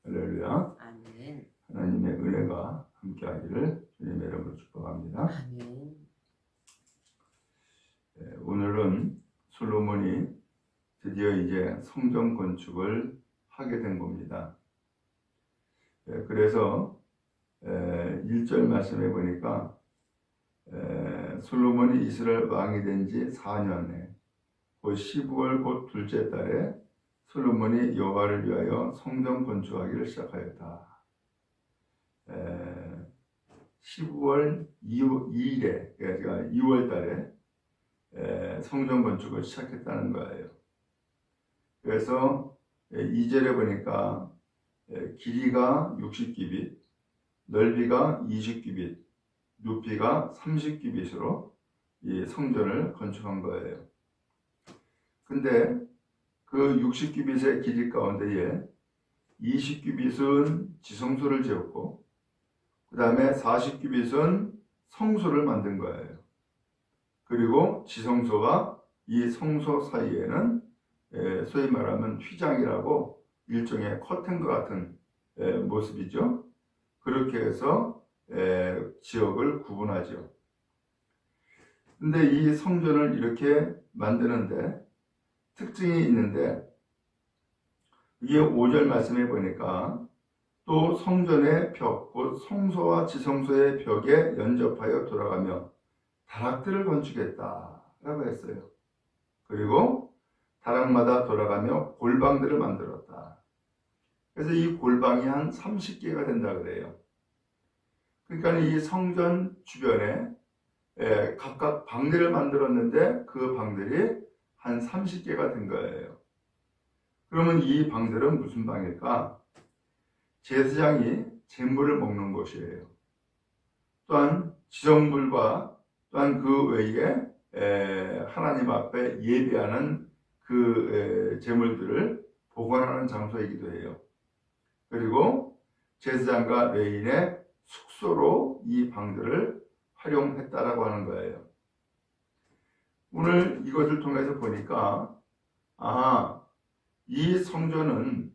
할렐루야. 아멘. 하나님의 은혜가 함께하기를 주님의 이름으로 축복합니다. 아멘. 오늘은 솔로몬이 드디어 이제 성전 건축을 하게 된 겁니다. 그래서 1절 말씀해 보니까 솔로몬이 이스라엘 왕이 된 지 4년에 곧 12월 곧 둘째 달에 솔로몬이 여호와를 위하여 성전 건축하기를 시작하였다. 12월 2일에 그러니까 2월 달에 성전 건축을 시작했다는 거예요. 그래서 2절에 보니까 길이가 60규빗, 넓이가 20규빗, 높이가 30규빗으로 이 성전을 건축한 거예요. 근데 그 60규빗의 길이 가운데에 20규빗은 지성소를 지었고 그 다음에 40규빗은 성소를 만든 거예요. 그리고 지성소와 이 성소 사이에는 소위 말하면 휘장이라고 일종의 커튼과 같은 모습이죠. 그렇게 해서 지역을 구분하죠. 근데 이 성전을 이렇게 만드는데 특징이 있는데, 이게 5절 말씀해 보니까 또 성전의 벽, 곧 성소와 지성소의 벽에 연접하여 돌아가며 다락들을 건축했다 라고 했어요. 그리고 다락마다 돌아가며 골방들을 만들었다. 그래서 이 골방이 한 30개가 된다 그래요. 그러니까 이 성전 주변에 각각 방들을 만들었는데 그 방들이 한 30개가 된 거예요. 그러면 이 방들은 무슨 방일까? 제사장이 제물을 먹는 곳이에요. 또한 지성물과 또한 그 외에 하나님 앞에 예배하는 그 제물들을 보관하는 장소이기도 해요. 그리고 제사장과 레위인의 숙소로 이 방들을 활용했다라고 하는 거예요. 오늘 이것을 통해서 보니까 이 성전은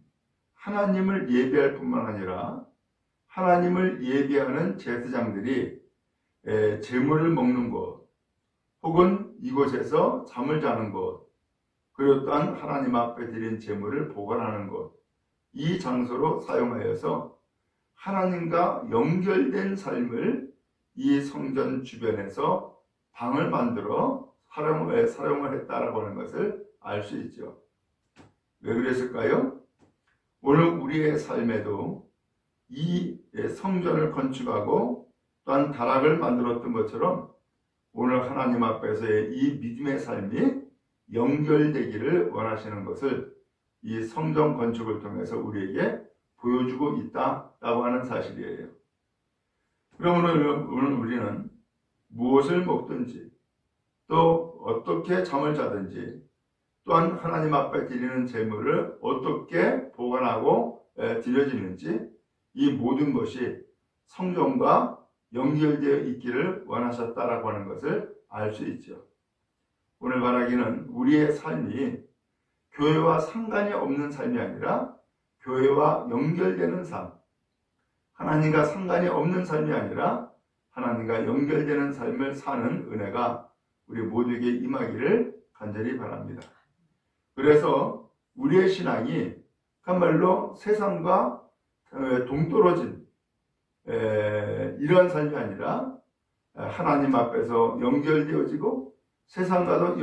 하나님을 예배할 뿐만 아니라 하나님을 예배하는 제사장들이 제물을 먹는 곳 혹은 이곳에서 잠을 자는 곳, 그리고 또한 하나님 앞에 드린 제물을 보관하는 곳, 이 장소로 사용하여서 하나님과 연결된 삶을 이 성전 주변에서 방을 만들어 사용을 했다라고 하는 것을 알 수 있죠. 왜 그랬을까요? 오늘 우리의 삶에도 이 성전을 건축하고 또한 다락을 만들었던 것처럼 오늘 하나님 앞에서의 이 믿음의 삶이 연결되기를 원하시는 것을 이 성전 건축을 통해서 우리에게 보여주고 있다라고 하는 사실이에요. 그러면 오늘 우리는 무엇을 먹든지 또 어떻게 잠을 자든지 또한 하나님 앞에 드리는 제물을 어떻게 보관하고 드려지는지 이 모든 것이 성전과 연결되어 있기를 원하셨다라고 하는 것을 알 수 있죠. 오늘 말하기는 우리의 삶이 교회와 상관이 없는 삶이 아니라 교회와 연결되는 삶, 하나님과 상관이 없는 삶이 아니라 하나님과 연결되는 삶을 사는 은혜가 우리 모두에게 임하기를 간절히 바랍니다. 그래서 우리의 신앙이 참말로 세상과 동떨어진 이런 삶이 아니라 하나님 앞에서 연결되어지고 세상과도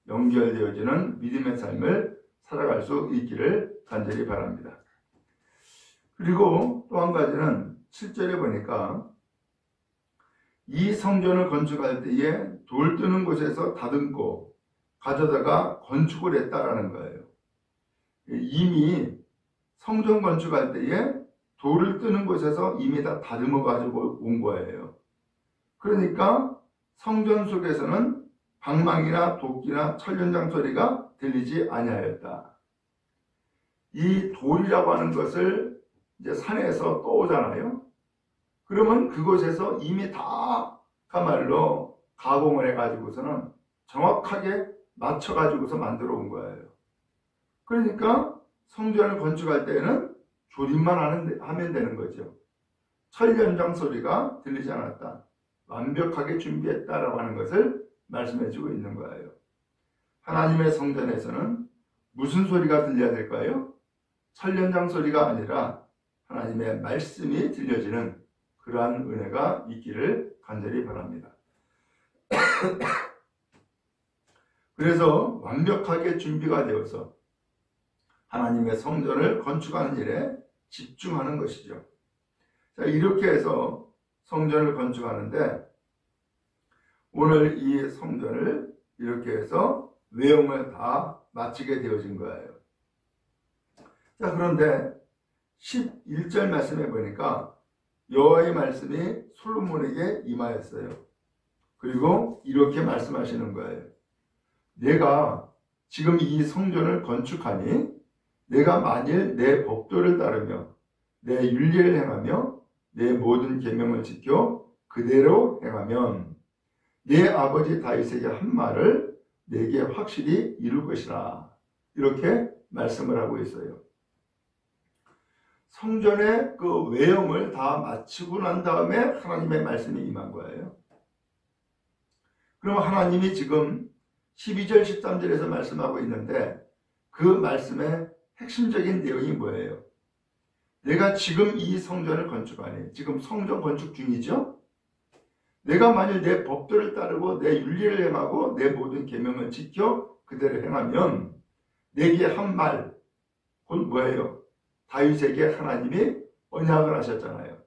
연결되어지는 믿음의 삶을 살아갈 수 있기를 간절히 바랍니다. 그리고 또 한 가지는 7절에 보니까 이 성전을 건축할 때에 돌 뜨는 곳에서 다듬고 가져다가 건축을 했다라는 거예요. 이미 성전 건축할 때에 돌을 뜨는 곳에서 이미 다 다듬어 가지고 온 거예요. 그러니까 성전 속에서는 방망이나 도끼나 철연장 소리가 들리지 아니하였다. 이 돌이라고 하는 것을 이제 산에서 떠오잖아요. 그러면 그곳에서 이미 다 그야말로 가공을 해가지고서는 정확하게 맞춰가지고서 만들어 온 거예요. 그러니까 성전을 건축할 때에는 조립만 하면 되는 거죠. 철연장 소리가 들리지 않았다. 완벽하게 준비했다라고 하는 것을 말씀해주고 있는 거예요. 하나님의 성전에서는 무슨 소리가 들려야 될까요? 철연장 소리가 아니라 하나님의 말씀이 들려지는 그러한 은혜가 있기를 간절히 바랍니다. 그래서 완벽하게 준비가 되어서 하나님의 성전을 건축하는 일에 집중하는 것이죠. 자, 이렇게 해서 성전을 건축하는데 오늘 이 성전을 이렇게 해서 외형을 다 마치게 되어진 거예요. 자, 그런데 11절 말씀에 보니까 여호와의 말씀이 솔로몬에게 임하였어요. 그리고 이렇게 말씀하시는 거예요. 내가 지금 이 성전을 건축하니 내가 만일 내 법도를 따르며 내 윤리를 행하며 내 모든 계명을 지켜 그대로 행하면 내 아버지 다윗에게 한 말을 내게 확실히 이룰 것이라. 이렇게 말씀을 하고 있어요. 성전의 그 외형을 다 마치고 난 다음에 하나님의 말씀이 임한 거예요. 그럼 하나님이 지금 12절 13절에서 말씀하고 있는데 그 말씀의 핵심적인 내용이 뭐예요? 내가 지금 이 성전을 건축하니, 지금 성전 건축 중이죠? 내가 만일 내 법도를 따르고 내 윤리를 행하고 내 모든 계명을 지켜 그대로 행하면 내게 한 말, 곧 뭐예요? 다윗에게 하나님이 언약을 하셨잖아요.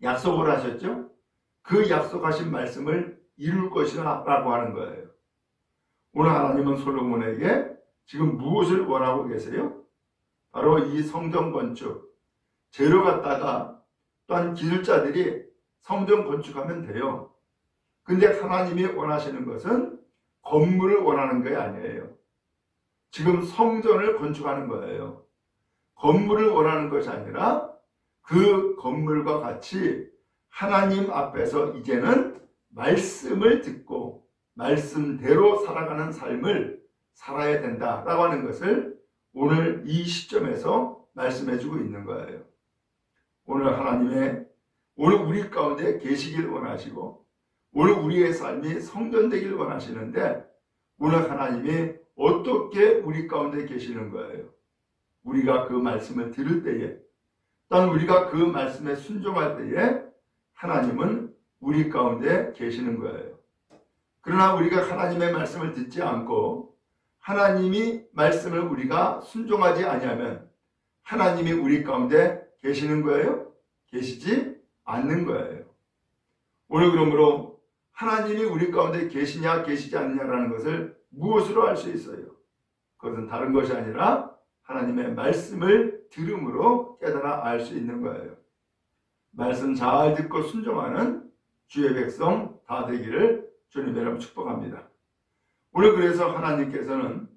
약속을 하셨죠? 그 약속하신 말씀을 이룰 것이라 라고 하는 거예요. 오늘 하나님은 솔로몬에게 지금 무엇을 원하고 계세요? 바로 이 성전 건축, 재료 갖다가 또한 기술자들이 성전 건축하면 돼요. 근데 하나님이 원하시는 것은 건물을 원하는 게 아니에요. 지금 성전을 건축하는 거예요. 건물을 원하는 것이 아니라 그 건물과 같이 하나님 앞에서 이제는 말씀을 듣고 말씀대로 살아가는 삶을 살아야 된다라고 하는 것을 오늘 이 시점에서 말씀해주고 있는 거예요. 오늘 우리 가운데 계시길 원하시고 오늘 우리의 삶이 성전되길 원하시는데 오늘 하나님이 어떻게 우리 가운데 계시는 거예요? 우리가 그 말씀을 들을 때에 또한 우리가 그 말씀에 순종할 때에 하나님은 우리 가운데 계시는 거예요. 그러나 우리가 하나님의 말씀을 듣지 않고 하나님이 말씀을 우리가 순종하지 아니하면 하나님이 우리 가운데 계시는 거예요? 계시지 않는 거예요. 오늘 그러므로 하나님이 우리 가운데 계시냐 계시지 않느냐라는 것을 무엇으로 알 수 있어요? 그것은 다른 것이 아니라 하나님의 말씀을 들음으로 깨달아 알 수 있는 거예요. 말씀 잘 듣고 순종하는 주의 백성 다 되기를 주님의 이름으로 축복합니다. 오늘 그래서 하나님께서는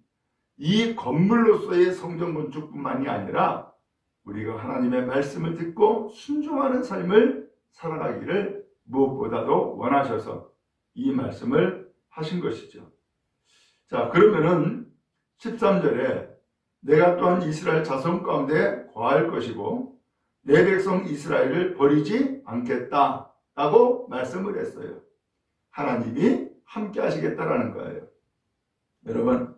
이 건물로서의 성전 건축뿐만이 아니라 우리가 하나님의 말씀을 듣고 순종하는 삶을 살아가기를 무엇보다도 원하셔서 이 말씀을 하신 것이죠. 자, 그러면은 13절에 내가 또한 이스라엘 자손 가운데 거할 것이고 내 백성 이스라엘을 버리지 않겠다라고 말씀을 했어요. 하나님이 함께 하시겠다라는 거예요. 여러분,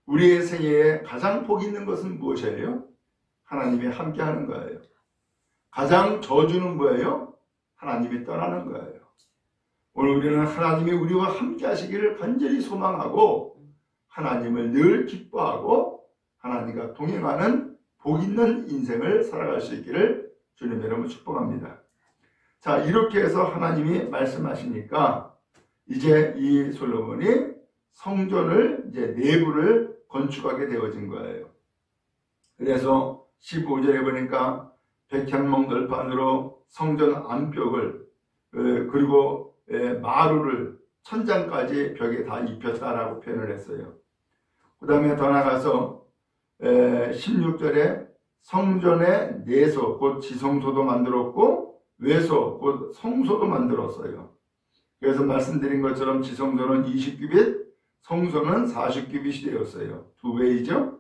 우리의 생애에 가장 복 있는 것은 무엇이에요? 하나님이 함께 하는 거예요. 가장 저주는 뭐예요? 하나님이 떠나는 거예요. 오늘 우리는 하나님이 우리와 함께 하시기를 간절히 소망하고 하나님을 늘 기뻐하고 하나님과 동행하는 복 있는 인생을 살아갈 수 있기를 주님의 이름으로 축복합니다. 자, 이렇게 해서 하나님이 말씀하시니까 이제 이 솔로몬이 성전을 이제 내부를 건축하게 되어진 거예요. 그래서 15절에 보니까 백향목 널판으로 성전 안벽을 그리고 마루를 천장까지 벽에 다 입혔다라고 표현을 했어요. 그 다음에 더 나가서 16절에 성전의 내소 곧 지성소도 만들었고 외소 곧 성소도 만들었어요. 그래서 말씀드린 것처럼 지성소는 20규빗, 성소는 40규빗이 되었어요. 두 배이죠.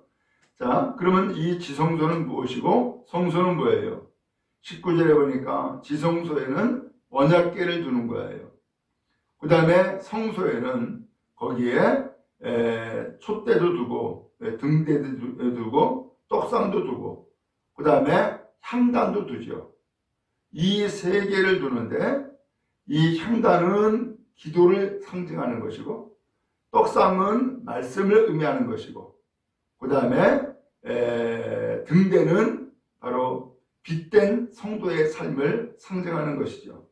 자, 그러면 이 지성소는 무엇이고 성소는 뭐예요? 19절에 보니까 지성소에는 언약궤를 두는 거예요. 그 다음에 성소에는 거기에 촛대도 두고 등대도 두고 떡상도 두고 그 다음에 향단도 두죠. 이 세 개를 두는데 이 향단은 기도를 상징하는 것이고 떡상은 말씀을 의미하는 것이고 그 다음에 등대는 바로 빛된 성도의 삶을 상징하는 것이죠.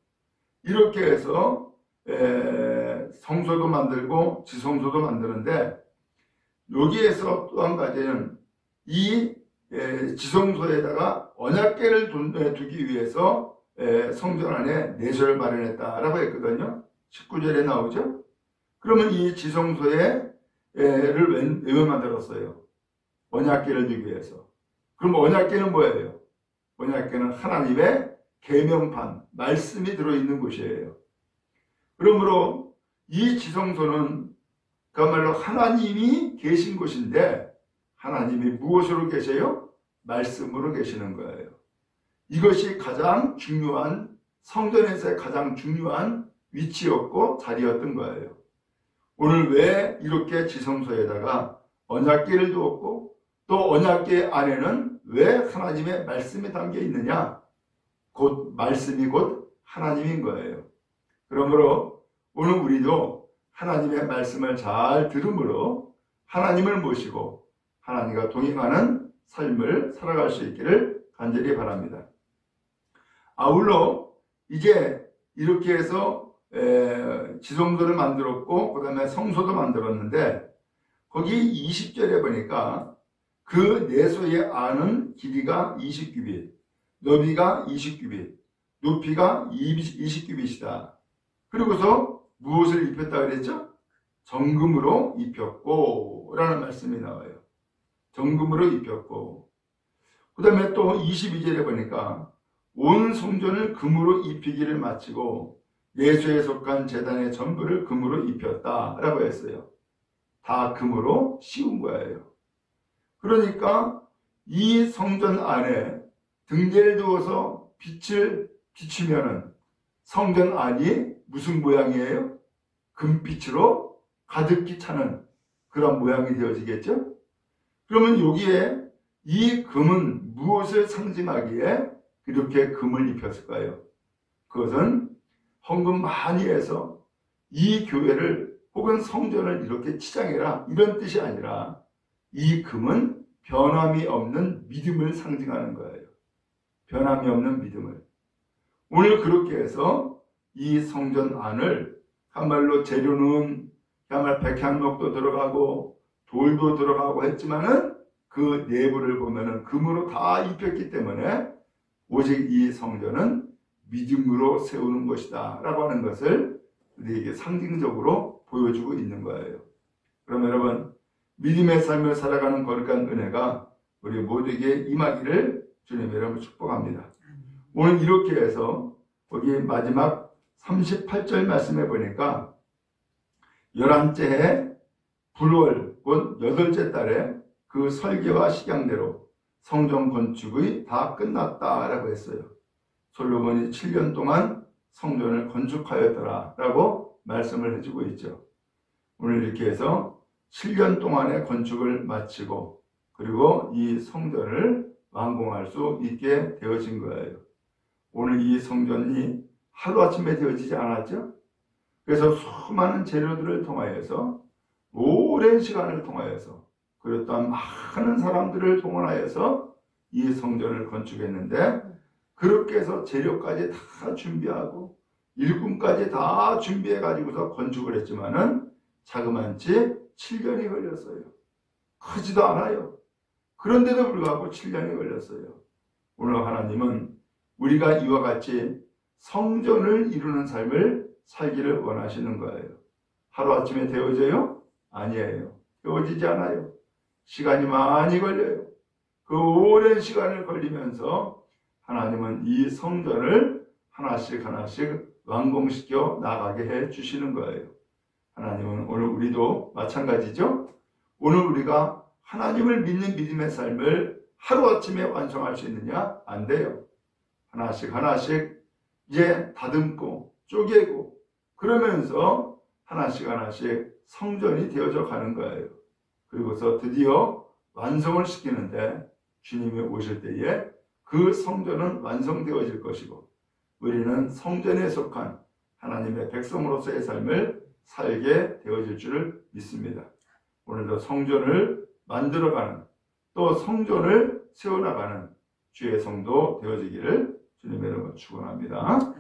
이렇게 해서 성소도 만들고 지성소도 만드는데 여기에서 또 한 가지는 이 지성소에다가 언약궤를 두기 위해서 성전 안에 내소를 마련했다라고 했거든요. 19절에 나오죠. 그러면 이 지성소를 왜 만들었어요? 언약궤를 두기 위해서. 그럼 언약궤는 뭐예요? 언약궤는 하나님의 계명판, 말씀이 들어있는 곳이에요. 그러므로 이 지성소는 그야말로 하나님이 계신 곳인데 하나님이 무엇으로 계세요? 말씀으로 계시는 거예요. 이것이 가장 중요한 성전에서의 가장 중요한 위치였고 자리였던 거예요. 오늘 왜 이렇게 지성소에다가 언약궤를 두었고 또 언약궤 안에는 왜 하나님의 말씀이 담겨 있느냐? 곧 말씀이 곧 하나님인 거예요. 그러므로 오늘 우리도 하나님의 말씀을 잘 들음으로 하나님을 모시고 하나님과 동행하는 삶을 살아갈 수 있기를 간절히 바랍니다. 아울러 이제 이렇게 해서 지성소를 만들었고 그 다음에 성소도 만들었는데 거기 20절에 보니까 그 내소의 안은 길이가 20규빗, 너비가 20규빗, 높이가 20규빗이다. 그리고서 무엇을 입혔다 그랬죠? 정금으로 입혔고 라는 말씀이 나와요. 정금으로 입혔고 그 다음에 또 22절에 보니까 온 성전을 금으로 입히기를 마치고 내소에 속한 제단의 전부를 금으로 입혔다 라고 했어요. 다 금으로 씌운 거예요. 그러니까 이 성전 안에 등대를 두어서 빛을 비추면은 성전 안이 무슨 모양이에요? 금빛으로 가득히 차는 그런 모양이 되어지겠죠? 그러면 여기에 이 금은 무엇을 상징하기에 이렇게 금을 입혔을까요? 그것은 헌금 많이 해서 이 교회를 혹은 성전을 이렇게 치장해라 이런 뜻이 아니라 이 금은 변함이 없는 믿음을 상징하는 거예요. 변함이 없는 믿음을. 오늘 그렇게 해서 이 성전 안을 한말로 재료는 야말 백향목도 들어가고 돌도 들어가고 했지만은 그 내부를 보면은 금으로 다 입혔기 때문에 오직 이 성전은 믿음으로 세우는 것이다 라고 하는 것을 우리에게 상징적으로 보여주고 있는 거예요. 그럼 여러분 믿음의 삶을 살아가는 거룩한 은혜가 우리 모두에게 임하기를 주님 여러분 축복합니다. 오늘 이렇게 해서 거기 마지막 38절 말씀해 보니까 11째 해 불월 곧 8째 달에 그 설계와 식양대로 성전 건축이 다 끝났다라고 했어요. 솔로몬이 7년 동안 성전을 건축하였더라 라고 말씀을 해주고 있죠. 오늘 이렇게 해서 7년 동안의 건축을 마치고 그리고 이 성전을 완공할 수 있게 되어진 거예요. 오늘 이 성전이 하루아침에 되어지지 않았죠? 그래서 수많은 재료들을 통하여서 오랜 시간을 통하여서 그리고 또 많은 사람들을 동원하여서 이 성전을 건축했는데 그렇게 해서 재료까지 다 준비하고 일꾼까지 다 준비해 가지고서 건축을 했지만은 자그만치 7년이 걸렸어요. 크지도 않아요. 그런데도 불구하고 7년이 걸렸어요. 오늘 하나님은 우리가 이와 같이 성전을 이루는 삶을 살기를 원하시는 거예요. 하루아침에 되어져요? 아니에요. 되어지지 않아요. 시간이 많이 걸려요. 그 오랜 시간을 걸리면서 하나님은 이 성전을 하나씩 하나씩 완공시켜 나가게 해 주시는 거예요. 하나님은 오늘 우리도 마찬가지죠. 오늘 우리가 하나님을 믿는 믿음의 삶을 하루아침에 완성할 수 있느냐? 안 돼요. 하나씩 하나씩 이제 다듬고 쪼개고 그러면서 하나씩 하나씩 성전이 되어져 가는 거예요. 그리고서 드디어 완성을 시키는데 주님이 오실 때에 그 성전은 완성되어질 것이고 우리는 성전에 속한 하나님의 백성으로서의 삶을 살게 되어질 줄을 믿습니다. 오늘도 성전을 만들어가는 또 성전을 세워나가는 주의 성도 되어지기를 주님의 이름으로 축원합니다.